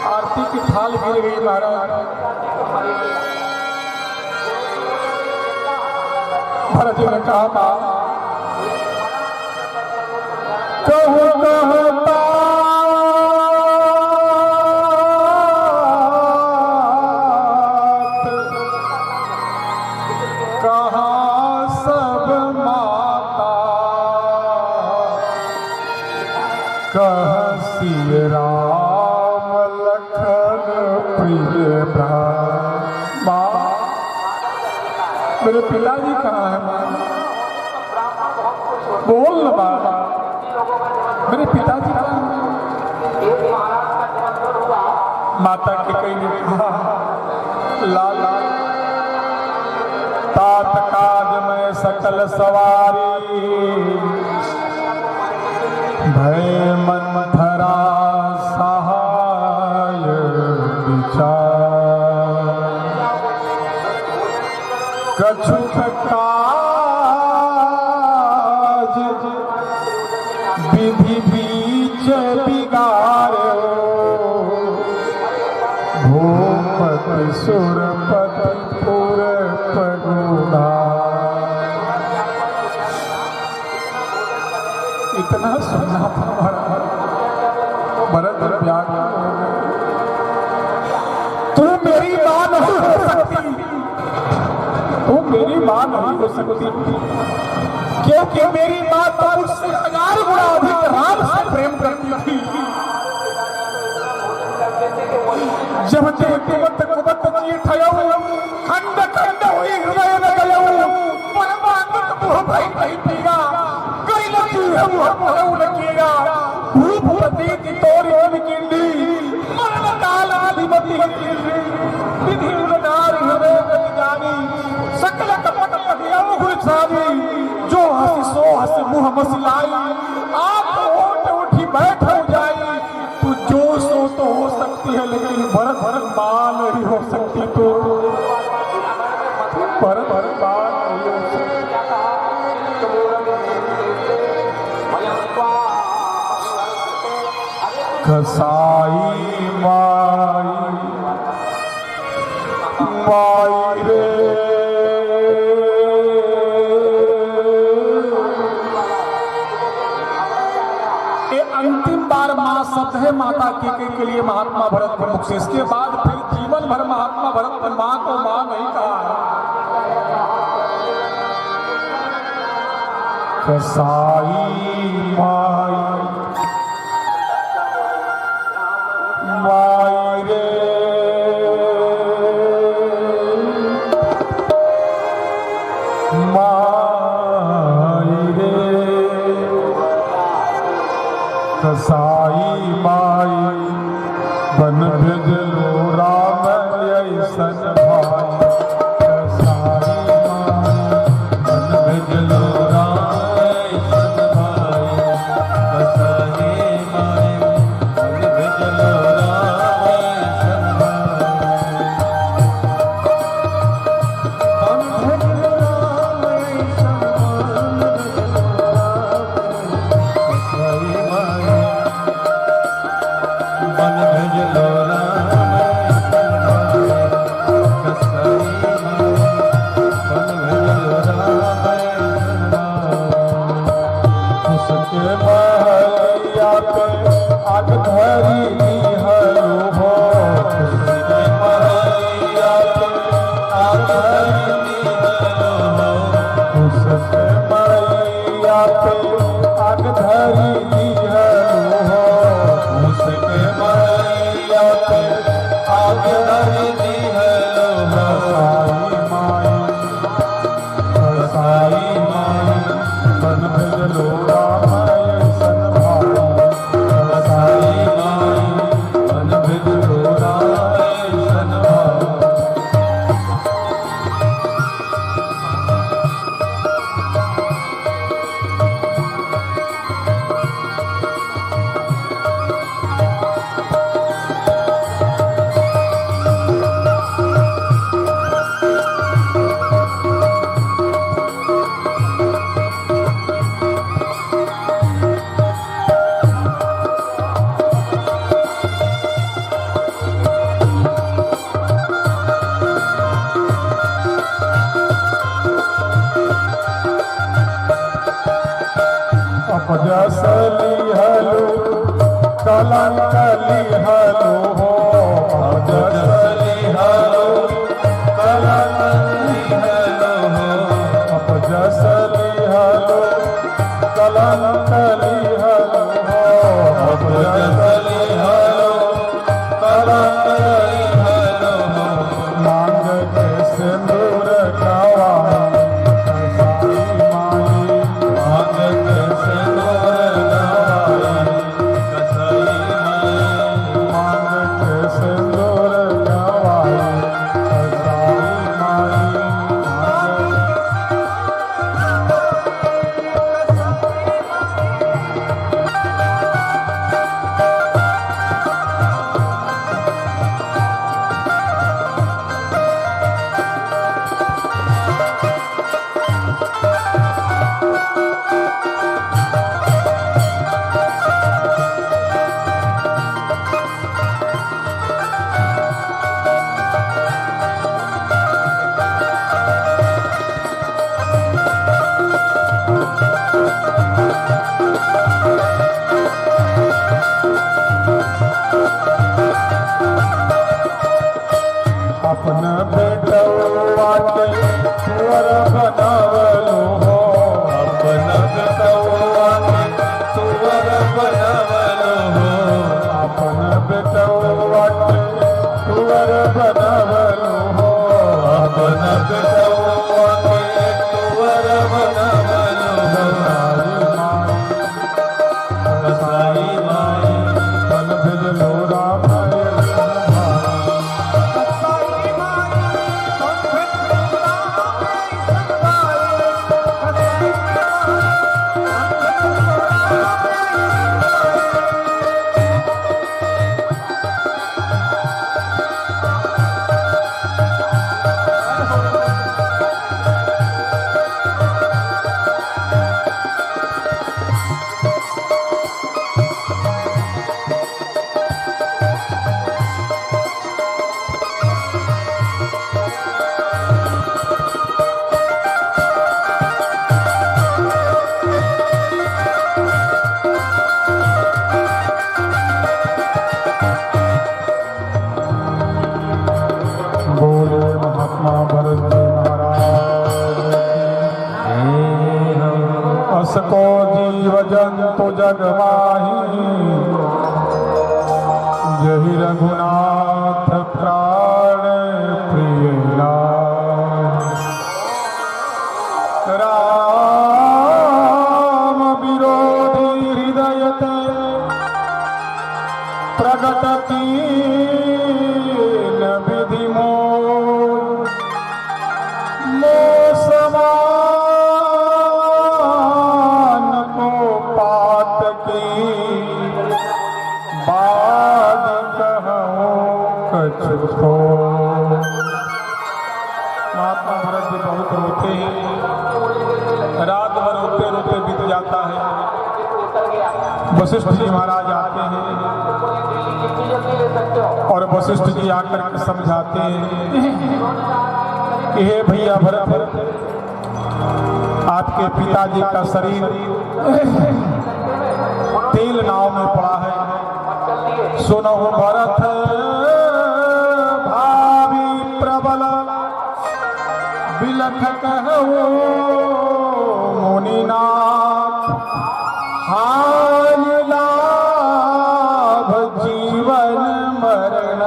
आरती की थाल गिर गई महाराज। भरत जी ने कहा मां कहूँ कहता कहाँ सब माता, कह सिय राम लखन प्रिय भ्राता। मेरे पिताजी कहाँ है मां? बोल न बाबा, मेरे पिताजी कहाँ हैं? माता कैकेयी ने कहा लाला तात काज में सकल सवारी, भय मंथरा सहाय विचार। कछु काज विधि बीच बिगाड़ो भूपति सुरपति पुर पगुना। इतना सुनना था भरत व्याग, तू मेरी मां नहीं हो सकती, तू मेरी मां नहीं हो सकती, क्योंकि मेरी मां तो मुझसे 1000 गुना अधिक राम से प्रेम करती थी। जब ते कुबत कुबत जी ठयो खंड खंड हुई हृदय न गयो परमानंद मोह भई नहीं पीगा कई लगी हम हम लगिएगा भूपति की तोरी निकिंदी मरण काल अधिपति विधि उदार हृदय गति जानी सकल कपट पटिया मुख छावी जो हंसी सो हंस मुंह मसलाई आप ओट उठी बैठ हो जाई। तू जो सो तो हो सकती है लेकिन भरत मां नहीं हो सकती, तो भरत मां नहीं हो सकती। कसाई माई माई रे अंतिम बार मां शब्द है माता के लिए महात्मा भरत प्रमुख से, इसके बाद फिर जीवन भर महात्मा भरत ने मां को मां नहीं कहा। कसाई माई माई रे माई रे कसाई माई बन भेजलो राम ऐसन भाई। कसाई माई बन भेजलो राम ऐसन भाई। कसाई माई बन भेजलो राम ऐसन भाई। बन भेजलो राम ऐसन भाई। मन भेजलो राम कसाई मन भेजलो राम उसके महलिया पे आग धरी हलो हो। उसके महलिया पे आग धरी हलो हो। उसके महलिया पे आग धरी हलो हो। उसके मैया पे आग धरी हलो हो। कसाई माई बन भेजलो राम ऐसन भाई। कसाई माई बन भेजलो राम ऐसन भाई। अपजसली हलो कलंकली हलो हो। अपजसली हलो कलंकली हलो हो। अपजसली हलो कलंकली हलो हो। अपजसली हलो कलंकली हलो हो। मांग के सिंदूर गवाई। कसाई माई मांग के सिंदूर गवाई। कसाई माई मांग तो जग माही, जहि रघुनाथ प्राण प्रिय राम विरोधी हृदय प्रगट कीन विधि मोर समान को पात की बाद कहूँ कछु थो। महात्मा भरत जी बहुत रोते हैं, रात भर रोते रोते बीत जाता है। वशिष्ठ जी महाराज आते हैं और वशिष्ठ जी आकर के समझाते हैं कि हे भैया भरत, आपके पिताजी का शरीर तेल नाव में पड़ा है। सुनो भरत भावी प्रबल बिलख कहो मुनिनाथ, हाल लाभ जीवन मरण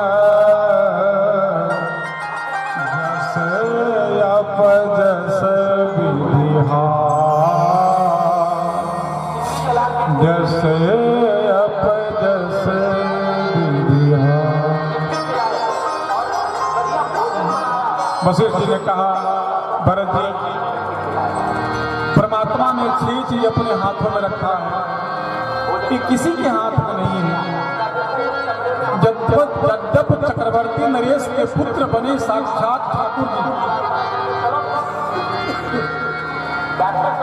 जस अपजस विधिहार, जस अपजस विधिहार। वशिष्ठ जी ने कहा, भरत जी, परमात्मा ने 6 चीज अपने हाथों में रखा है, ये किसी के हाथ में नहीं है। जब चक्रवर्ती नरेश के पुत्र बने साक्षात ठाकुर जी,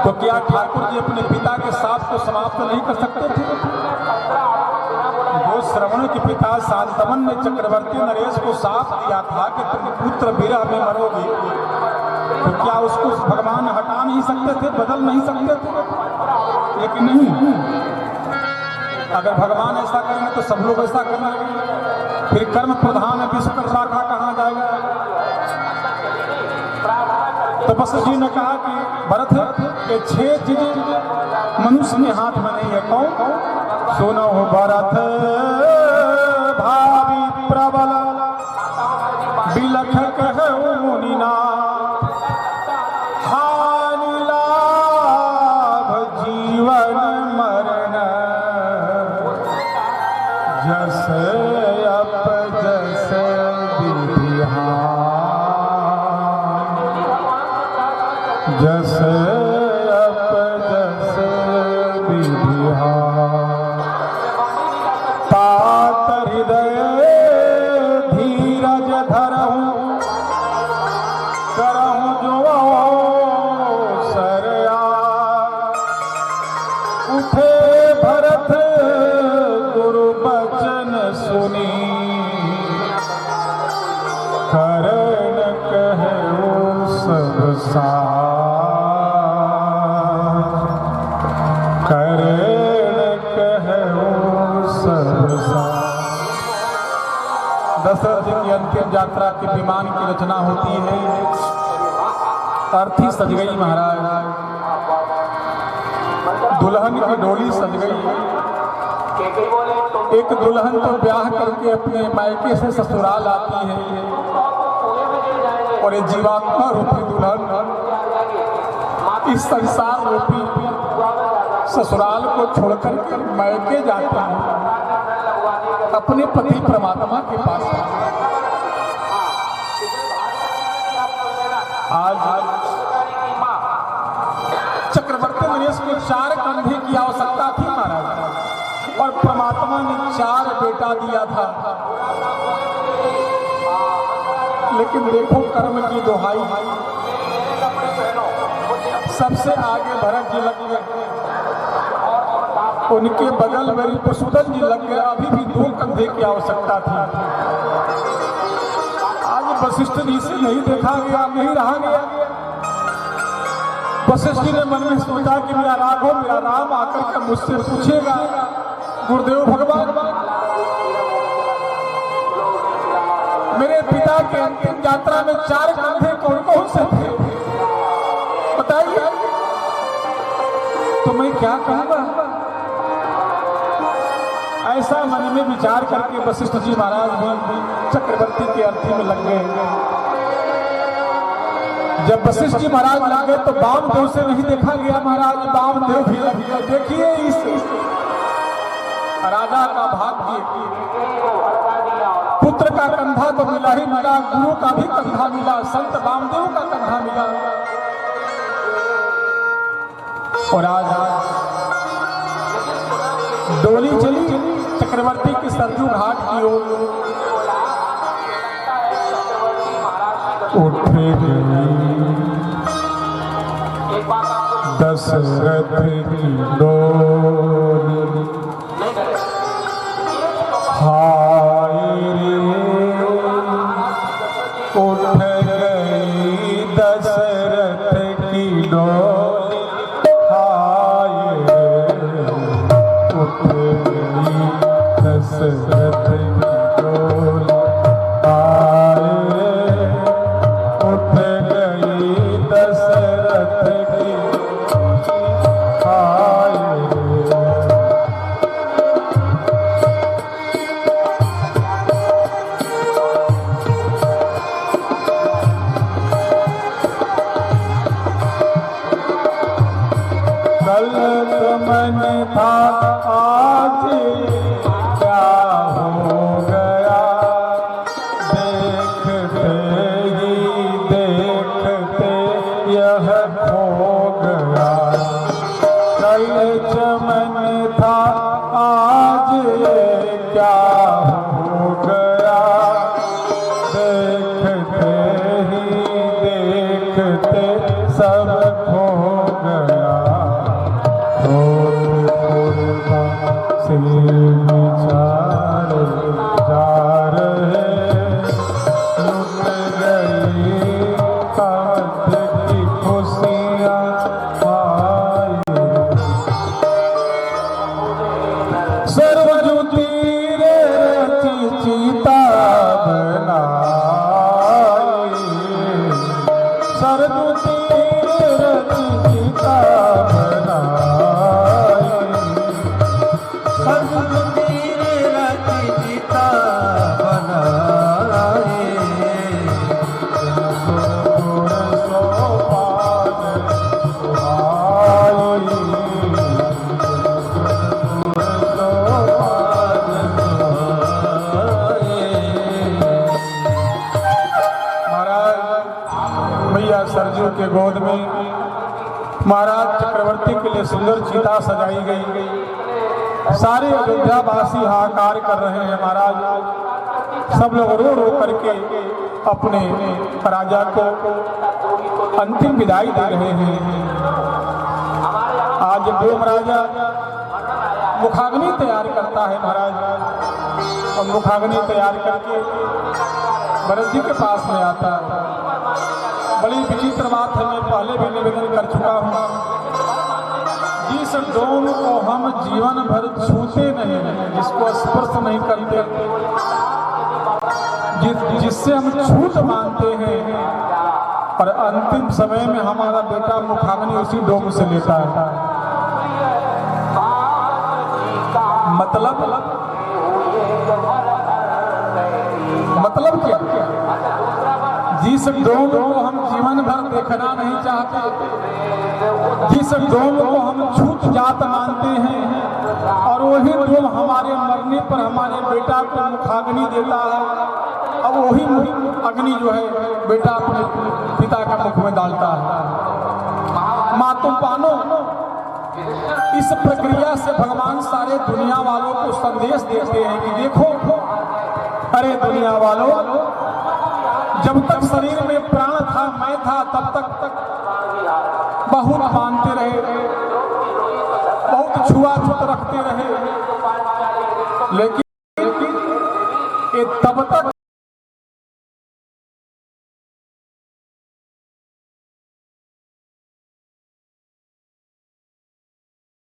तो क्या ठाकुर जी अपने पिता के साथ को समाप्त नहीं कर सकते थे? जो श्रवण के पिता शांतवन ने चक्रवर्ती नरेश को साफ दिया था कि तुम पुत्र विरह में मरोगे, तो क्या उसको भगवान हटा नहीं सकते थे, बदल नहीं सकते थे? लेकिन नहीं, अगर भगवान ऐसा करेंगे तो सब लोग ऐसा करना लगेंगे, फिर कर्म प्रधान विश्वकर्मा का कहाँ जाएगा? तो वशिष्ठ जी ने कहा कि भरत, ये 6 चीजें मनुष्य के हाथ में नहीं है। कौन? सुनो भरत भावी प्रबल बिलख कहो मुनिनाथ, हानि लाभ जीवन मरण जस अपजस विधिहार, जस अपजस विधिहार। तात हृदय धीरज धरहूँ, करहूँ जो सरया, उठे भरत गुरु बचन सुनी, करण कहु सब सार, करण कहु सब सार। दशरथ जी की अंतिम यात्रा के विमान की रचना होती है। अर्थी सज गई महाराज, दुल्हन की डोली सज गई। एक दुल्हन तो ब्याह करके अपने मायके से ससुराल आती है, और ये जीवात्मा रूपी दुल्हन इस संसार रूपी ससुराल को छोड़कर के मायके जाता है, अपने पति परमात्मा के पास। आज चक्रवर्ती नरेश को 4 कंधे की आवश्यकता थी महाराज, और परमात्मा ने 4 बेटा दिया था। लेकिन देखो कर्म की दुहाई, सबसे आगे भरत जी लग गए, उनके बगल में पशुधन जी लग गए। अभी भी 2 कंधे की आवश्यकता थी। आज वशिष्ठ जी से नहीं देखा गया, नहीं रहा गया। वशिष्ठ जी ने मन में सोचा कि मेरा राघव, मेरा राम आकर के मुझसे पूछेगा, गुरुदेव भगवान, मेरे पिता के अंतिम यात्रा में 4 कंधे कौन कौन से थे, बताइए। तो मैं क्या कहूँगा? ऐसा मन में विचार करके वशिष्ठ जी महाराज भी चक्रवर्ती के अर्थी में लग गए। जब वशिष्ठ जी महाराज लग गए तो वामदेव से नहीं देखा गया महाराज, वामदेव भी लग गए। देखिए इस राजा का भाग्य, पुत्र का कंधा तो मिला ही मिला, गुरु का भी कंधा मिला, संत वामदेव का कंधा मिला। और आज डोली चली चक्रवर्ती की सरजू घाट की ओर। उठ गई दशरथ की डोली, हाय रे उठ गई दशरथ की डोली, हाय रे उठ गई दशरथ की डोली, हाय रे उठ गई दशरथ की, हाय रे। कल मन था आज क्या हो गया, देखते ही देखते यह खो गया। कल चमन था आज क्या हो गया, देखते ही देखते सब खो गया। से विचार जा रहे, लुट गई अवध की खुशियाँ पाई। सर्वजु तीरे रची चीता बनाई, सर्वजु तीरे रची चीता बनाई। मैया सरजू के गोद में महाराज चक्रवर्ती के लिए सुंदर चिता सजाई गई। सारे अयोध्यावासी हाहाकार कर रहे हैं महाराज, सब लोग रो रो करके अपने राजा को अंतिम विदाई दे रहे हैं। आज डोम राजा मुखाग्नि तैयार करता है महाराज, और मुखाग्नि तैयार करके भरत जी के पास में आता है। बड़ी विचित्र बात है, मैं पहले भी निवेदन कर चुका हूँ, जिस डोम को हम जीवन भर छूते नहीं, जिसको स्पर्श नहीं करते, जिससे हम छूट मानते हैं, और अंतिम समय में हमारा बेटा मुखाग्नि उसी डोम से लेता है। मतलब क्या? जिस डोम को हम जीवन भर देखना नहीं चाहते, जिस डोम को हम छूत जात मानते हैं, और वही डोम हमारे मरने पर हमारे बेटा को मुखाग्नि देता है, अब वही अग्नि जो है बेटा अपने पिता का मुख में डालता है। माँ तुम पानो, इस प्रक्रिया से भगवान सारे दुनिया वालों को संदेश देते हैं कि देखो, अरे दुनिया वालों, जब तक शरीर में प्राण था, मैं था, तब तक बहुत मानते रहे, बहुत छुआछूत रखते रहे, लेकिन ये तब तक